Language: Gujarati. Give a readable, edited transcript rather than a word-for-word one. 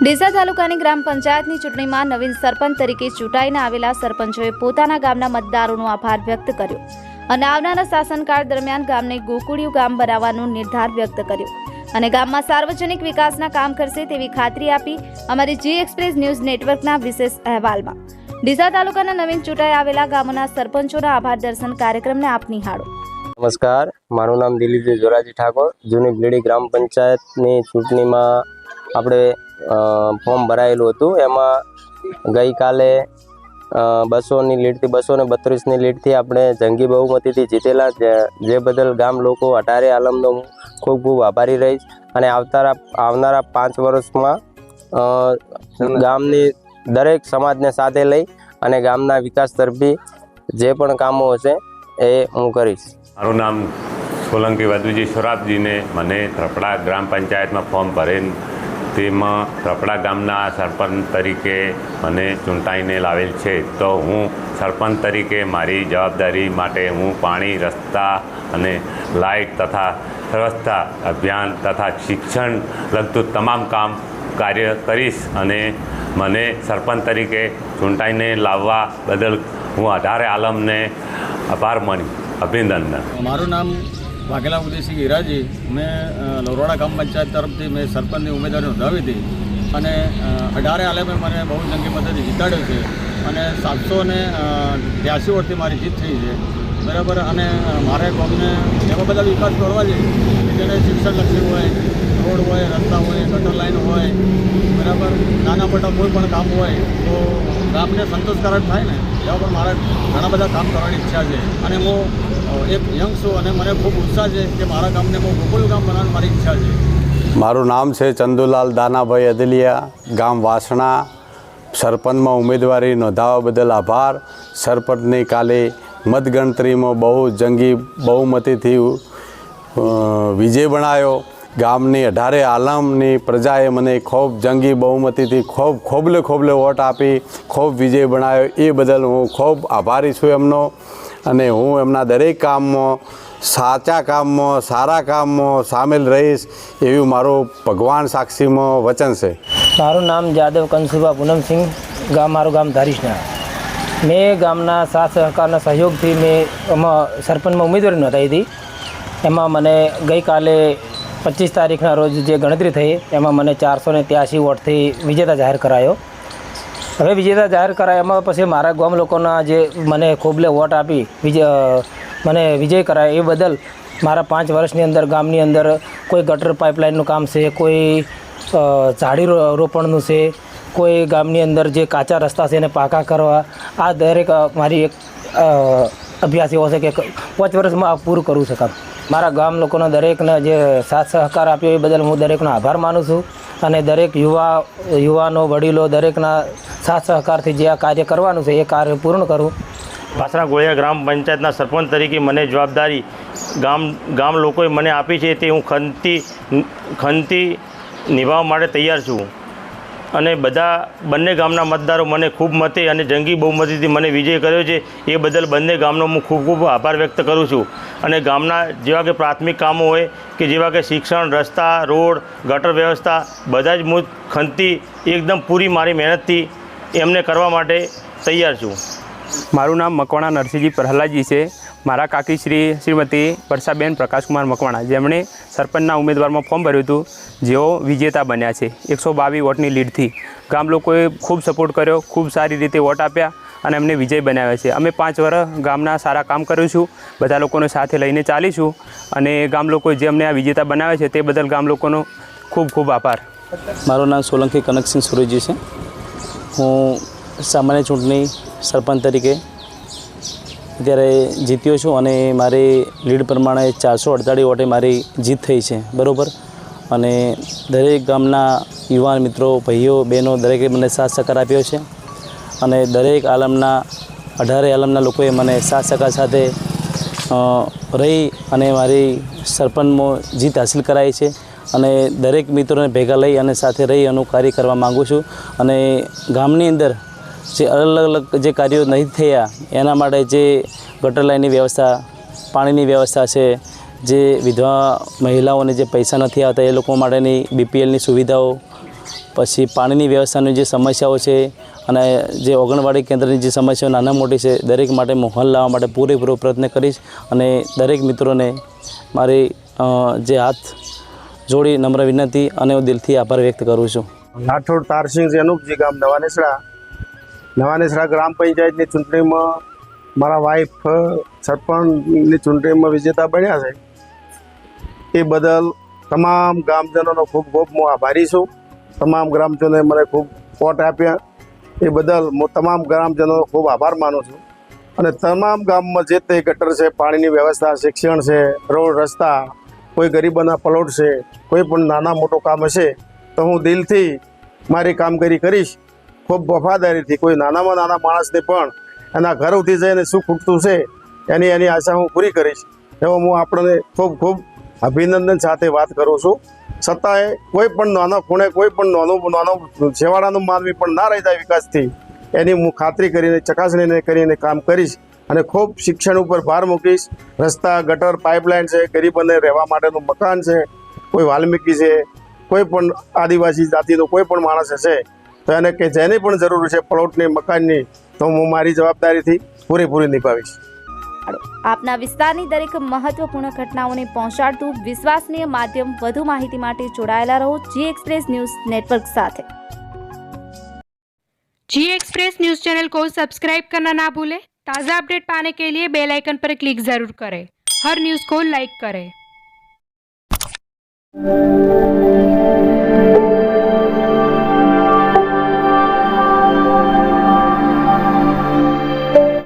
ડીસા તાલુકાની ગ્રામ પંચાયતની ચૂંટણીમાં નવીન સરપંચ તરીકે ચૂંટાઈને આવેલા સરપંચોએ પોતાના ગામના મતદારોનો આભાર વ્યક્ત કર્યો અને આવનારા શાસનકાળ દરમિયાન ગામને ગોકુળિયું ગામ બનાવવાનો નિર્ધાર વ્યક્ત કર્યો અને ગામમાં સાર્વજનિક વિકાસના કામ કરશે તેવી ખાતરી આપી। અમારી જી એક્સપ્રેસ ન્યૂઝ નેટવર્કના વિશેષ અહેવાલમાં ડીસા તાલુકાના નવીન ચૂંટાઈ આવેલા ગામોના સરપંચોના આભાર દર્શન કાર્યક્રમને આપ નિહાળો। નમસ્કાર, મારું નામ દિલીપજી જોરાજી ઠાકોર। જૂની બ્લીડી ગ્રામ પંચાયતની ચૂંટણીમાં આપણે ફોર્મ ભરાયેલું હતું। એમાં ગઈકાલે 200ની લીડથી 232ની લીડથી આપણે જંગી બહુમતીથી જીતેલા, જે બદલ ગામ લોકો અઢારે આલમનો ખૂબ ખૂબ આભારી રહીશ અને આવનારા 5 વર્ષમાં ગામની દરેક સમાજને સાથે લઈ અને ગામના વિકાસ તરફી જે પણ કામો હશે એ હું કરીશ। મારું નામ સોલંકી વધુજી સોરાબજીને મને ત્રપડા ગ્રામ પંચાયતમાં ફોર્મ ભરેલ, તેમાં ત્રપડા ગામના સરપંચ તરીકે મને ચૂંટાઈને લાવેલ છે। તો હું સરપંચ તરીકે મારી જવાબદારી માટે હું પાણી, રસ્તા અને લાઇટ તથા સ્વચ્છતા અભિયાન તથા શિક્ષણ લગતું તમામ કાર્ય કરીશ અને મને સરપંચ તરીકે ચૂંટાઈને લાવવા બદલ હું અઢારે આલમને આભાર માની અભિનંદન। મારું નામ વાઘેલા ઉદયસિંહ હીરાજી। મેં લરોડા ગ્રામ પંચાયત તરફથી મેં સરપંચની ઉમેદવારી નોંધાવી હતી અને અઢારે આલમે મને બહુ જંગી મતથી જીતાડ્યો છે અને 783 વોટથી મારી જીત થઈ છે, બરાબર। અને મારે ગામને એવા બધા વિકાસ કરવા છે જેને શિક્ષણલક્ષી હોય, રોડ હોય, રસ્તા હોય, ગટર લાઈન હોય, બરાબર, નાના મોટા કોઈ પણ કામ હોય તો ગામને સંતોષકારક થાય ને એવા પણ મારે ઘણા બધા કામ કરવાની ઈચ્છા છે અને હું એક યંગ છું અને મને ખૂબ ઉત્સાહ છે કે મારા ગામને હું ગોકુળિયું ગામ બનાવવાની મારી ઈચ્છા છે। મારું નામ છે ચંદુલાલ દાનાભાઈ અદલિયા, ગામ વાસણા। સરપંચમાં ઉમેદવારી નોંધાવવા બદલ આભાર। સરપંચની કાલે મતગણતરીમાં બહુ જંગી બહુમતીથી વિજય બનાવ્યો। ગામની અઢારે આલમની પ્રજાએ મને ખૂબ જંગી બહુમતીથી ખોબલે વોટ આપી, ખૂબ વિજય બનાવ્યો। એ બદલ હું ખૂબ આભારી છું એમનો અને હું એમના દરેક કામમાં, સાચા કામમાં, સારા કામમાં સામેલ રહીશ એવું મારું ભગવાન સાક્ષીમાં વચન છે। મારું નામ જાદવ કંસુભા પૂનમસિંહ, મારું ગામ ધારીશના। મેં ગામના સાથ સહકારના સહયોગથી મેં એમાં સરપંચમાં ઉમેદવારી નોંધાવી હતી। એમાં મને ગઈકાલે 25 તારીખના રોજ જે ગણતરી થઈ એમાં મને 483 વોટથી વિજેતા જાહેર કરાયો। હવે વિજેતા જાહેર કરાયા એમાં પછી મારા ગામ લોકોના જે મને ખોબલે વોટ આપી મને વિજય કરાયો એ બદલ મારા 5 વર્ષની અંદર ગામની અંદર કોઈ ગટર પાઇપલાઇનનું કામ છે, કોઈ ઝાડી રોપણનું છે, કોઈ ગામની અંદર જે કાચા રસ્તા છે એને પાકા કરવા, આ દરેક મારી એક અભ્યાસ એવો છે કે 5 વર્ષમાં પૂરું કરવું શકાય। મારા ગામ લોકોના દરેકને જે સાથ સહકાર આપ્યો એ બદલ હું દરેકનો આભાર માનું છું અને દરેક યુવાનો, વડીલો દરેકના સાથ સહકારથી જે આ કાર્ય કરવાનું છે એ કાર્ય પૂર્ણ કરું। વાસણા ગોળિયા ગ્રામ પંચાયતના સરપંચ તરીકે મને જવાબદારી ગામ લોકોએ મને આપી છે તે હું ખંતી નિભાવવા માટે તૈયાર છું અને બંને ગામના મતદારો મને ખૂબ મતે અને જંગી બહુમતીથી મને વિજય કર્યો છે એ બદલ બંને ગામનો હું ખૂબ આભાર વ્યક્ત કરું છું। અને ગામના જેવા કે પ્રાથમિક કામો હોય કે જેવા કે શિક્ષણ, રસ્તા, રોડ, ગટર વ્યવસ્થા બધા જ હું ખંતી એકદમ પૂરી મારી મહેનતથી એમને કરવા માટે તૈયાર છું। મારું નામ મકવાણા નરસિંહજી પ્રહલાદજી છે। મારા કાકી શ્રીમતી વર્ષાબેન પ્રકાશકુમાર મકવાણા, જેમણે સરપંચના ઉમેદવારમાં ફોર્મ ભર્યું હતું, જેઓ વિજેતા બન્યા છે 122 વોટની લીડથી। ગામ લોકોએ ખૂબ સપોર્ટ કર્યો, ખૂબ સારી રીતે વોટ આપ્યા અને અમને વિજય બનાવ્યા છે। અમે 5 વર્ષ ગામના સારા કામ કરીશું, બધા લોકોને સાથે લઈને ચાલીશું અને ગામ લોકોએ જે અમને આ વિજેતા બનાવ્યા છે તે બદલ ગામ લોકોનો ખૂબ ખૂબ આભાર। મારું નામ સોલંકી કનકસિંહ સુરેજી છે। હું સામાન્ય ચૂંટણી સરપંચ તરીકે અત્યારે જીત્યો છું અને મારી લીડ પ્રમાણે 448 વોટે મારી જીત થઈ છે, બરાબર। અને દરેક ગામના યુવાન મિત્રો, ભાઈઓ, બહેનો દરેકે મને સાથ સહકાર આપ્યો છે અને દરેક આલમના 18 આલમના લોકોએ મને સાથ સહકાર સાથે રહી અને મારી સરપંચમાં જીત હાંસિલ કરાઈ છે અને દરેક મિત્રોને ભેગા લઈ અને સાથે રહી એનું કાર્ય કરવા માગું છું અને ગામની અંદર જે અલગ જે કાર્યો નહીં થયા એના માટે જે ગટર લાઇનની વ્યવસ્થા, પાણીની વ્યવસ્થા છે, જે વિધવા મહિલાઓને જે પૈસા નથી આવતા એ લોકો માટેની BPLની સુવિધાઓ પછી પાણીની વ્યવસ્થાની જે સમસ્યાઓ છે અને જે આંગણવાડી કેન્દ્રની જે સમસ્યાઓ નાના મોટી છે દરેક માટે મોહલ લાવવા માટે પૂરેપૂરો પ્રયત્ન કરીશ અને દરેક મિત્રોને મારી જે હાથ જોડી નમ્ર વિનંતી અને હું દિલથી આભાર વ્યક્ત કરું છું. રાઠોડ તારસિંહ જેનુકજી, ગામ નવાનેસરા ગ્રામ પંચાયતની ચૂંટણીમાં મારા વાઈફ સરપંચની ચૂંટણીમાં વિજેતા બન્યા છે. એ બદલ તમામ ગામજનોનો ખૂબ ખૂબ હું આભારી છું. તમામ ગ્રામજનોએ મને ખૂબ વોટ આપ્યા એ બદલ હું તમામ ગ્રામજનોનો ખૂબ આભાર માનું છું. અને તમામ ગામમાં જે તે ગટર છે, પાણીની વ્યવસ્થા, શિક્ષણ છે, રોડ રસ્તા, કોઈ ગરીબોના પ્લોટ છે, કોઈ પણ નાના મોટું કામ હશે તો હું દિલથી મારી કામગીરી કરીશ. ખૂબ વફાદારીથી કોઈ નાનામાં નાના માણસને પણ એના ઘર ઉઠી જઈને શું ખૂટતું છે એની આશા હું પૂરી કરીશ. એવો હું આપણને ખૂબ ખૂબ અભિનંદન સાથે વાત કરું છું. છતાંય કોઈ પણ નાના ખૂણે કોઈ પણ નાનો છેવાડાનું માનવી પણ ના રહી જાય વિકાસથી એની હું ખાતરી કરીને ચકાસણીને કરીને કામ કરીશ. અને ખૂબ શિક્ષણ ઉપર ભાર મૂકીશ. રસ્તા, ગટર, પાઇપલાઇન છે, ગરીબોને રહેવા માટેનું મકાન છે, કોઈ વાલ્મીકી છે, કોઈ પણ આદિવાસી જાતિનો કોઈ પણ માણસ હશે તો એને કે જેની પણ જરૂર છે પ્લોટની, મકાનની, તો હું મારી જવાબદારીથી પૂરેપૂરી નિભાવીશ. આપના વિસ્તારની દરેક મહત્વપૂર્ણ ઘટનાઓને પહોંચાડતું વિશ્વસનીય માધ્યમ. વધુ માહિતી માટે જોડાયેલા રહો जी एक्सप्रेस न्यूज़ नेटवर्क साथ. जी एक्सप्रेस न्यूज़ चैनल को सब्सक्राइब करना ना भूलें. ताज़ा अपडेट पाने के लिए बेल आइकन पर क्लिक ज़रूर करें. हर न्यूज़ को लाइक करें.